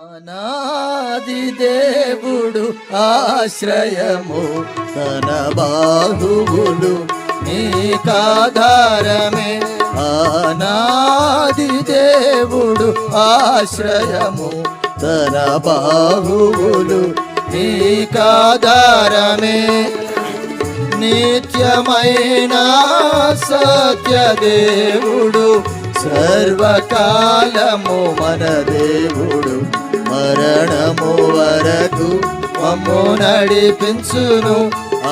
అనాది దేవుడు ఆశ్రయము తన బాహువులు నీకాధారమే. అనాది దేవుడు ఆశ్రయము తన బాహువులు నీకాధారమే. నిత్యమైన సత్యదేవుడు సర్వకాలము మన దేవుడు. మరణము వరకు మమ్ము నడిపించును.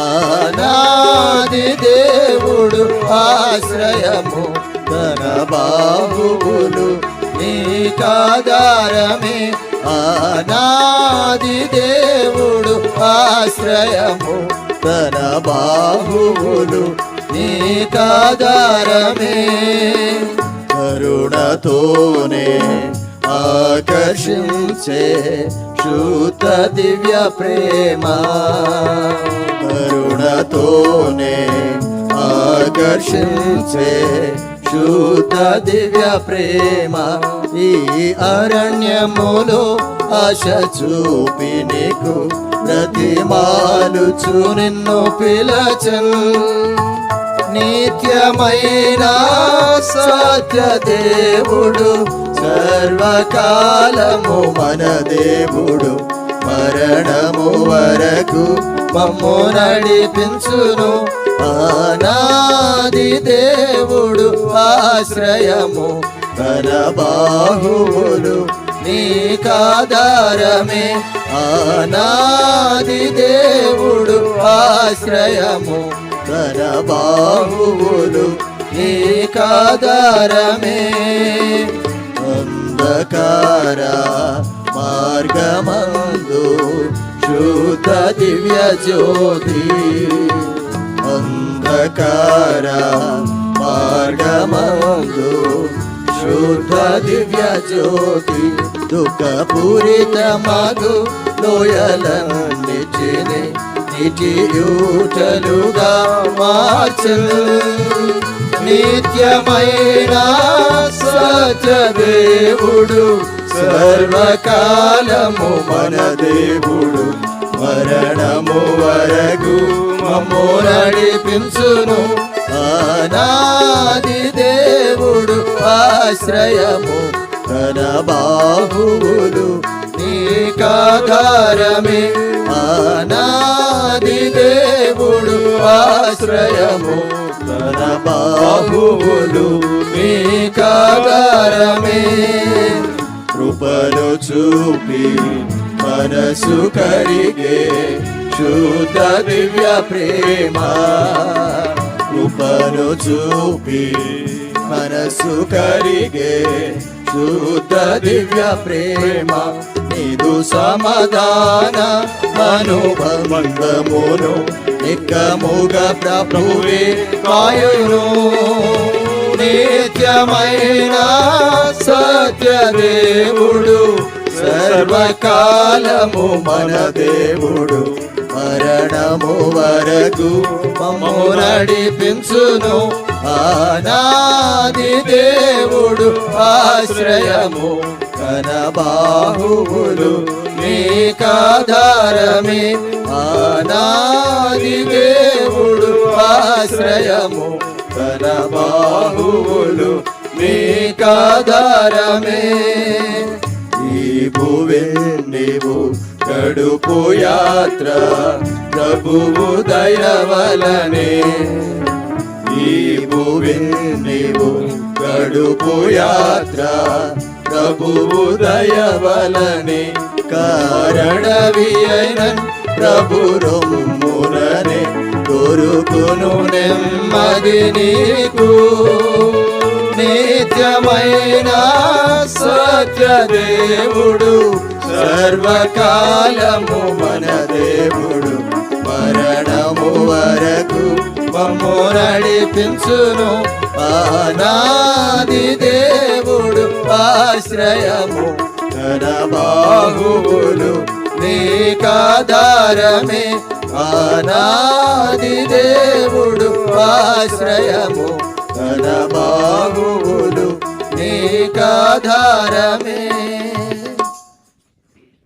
అనాది దేవుడు ఆశ్రయము తన బాహువులు నీకాధారమే. అనాది దేవుడు ఆశ్రయము తన బాహువులు నీకాధారమే. కరుణతోనే ఆకర్షించే శుద్ధ దివ్య ప్రేమ. కరుణతోనే ఆకర్షించే శుద్ధ దివ్య ప్రేమ. ఈ అరణ్యములో ఆశ చూపి నీకు ప్రతిమాలుచు నిన్ను పిలచన్. నిత్యమైన సత్యదేవుడు సర్వకాలము మన దేవుడు. మరణము వరకు మమ్ము నడిపించును. అనాది దేవుడు ఆశ్రయము తన బాహువులు నీకాధారమే. అనాది దేవుడు ఆశ్రయము తన బాహువులు నీకాధారమే. అంధకార మార్గమందు శుద్ధ దివ్య జ్యోతి. అంధకార మార్గమందు శుద్ధ దివ్య జ్యోతి. దుఃఖపూరిత మగు లోయలన్నిటిని నిటియూటలుగా మార్చను. నిత్యమైన సత్యదేవుడు సర్వకాలము మన దేవుడు. మరణము వరకు మమ్ము నడిపించును. అనాది దేవుడు ఆశ్రయము తన బాహువులు నీకాధారమే. అనాది దేవుడు ఆశ్రయము తన బాహువులు నీకాధారమే. కృపను చూపి మనసు కరిగే శుద్ధ దివ్య ప్రేమ. కృపను చూపి మనసు కరిగే శుద్ధ దివ్య ప్రేమ. నీదు సమాధాన అనుబంధమును నిక్కముగా ప్రభువే కాయును. నిత్యమైన సత్యదేవుడు సర్వకాలము మన దేవుడు. మరణము వరకు మమ్ము నడిపించును. అనాది దేవుడు ఆశ్రయము తన బాహువులు నీకాధారమే. అనాది దేవుడు ఆశ్రయము తన బాహువులు నీకాధారమే. ఈ భువి నీవు కడుపు యాత్ర ప్రభువు దయవలనే. ఈ భువి నీవు కడుపు యాత్ర ప్రభువు దయవలనే. కారణవి అయిన ప్రభు రొమ్ముననే దొరుకును నెమ్మది నీకు. నిత్యమైన సత్యదేవుడు సర్వకాలము మన దేవుడు. మరణము వరకు మమ్ము నడిపించును. అనాది దేవుడు ఆశ్రయము తన బాహువులు నీకాధారమే. అనాది దేవుడు ఆశ్రయము తన బాహువులు నీకాధారమే.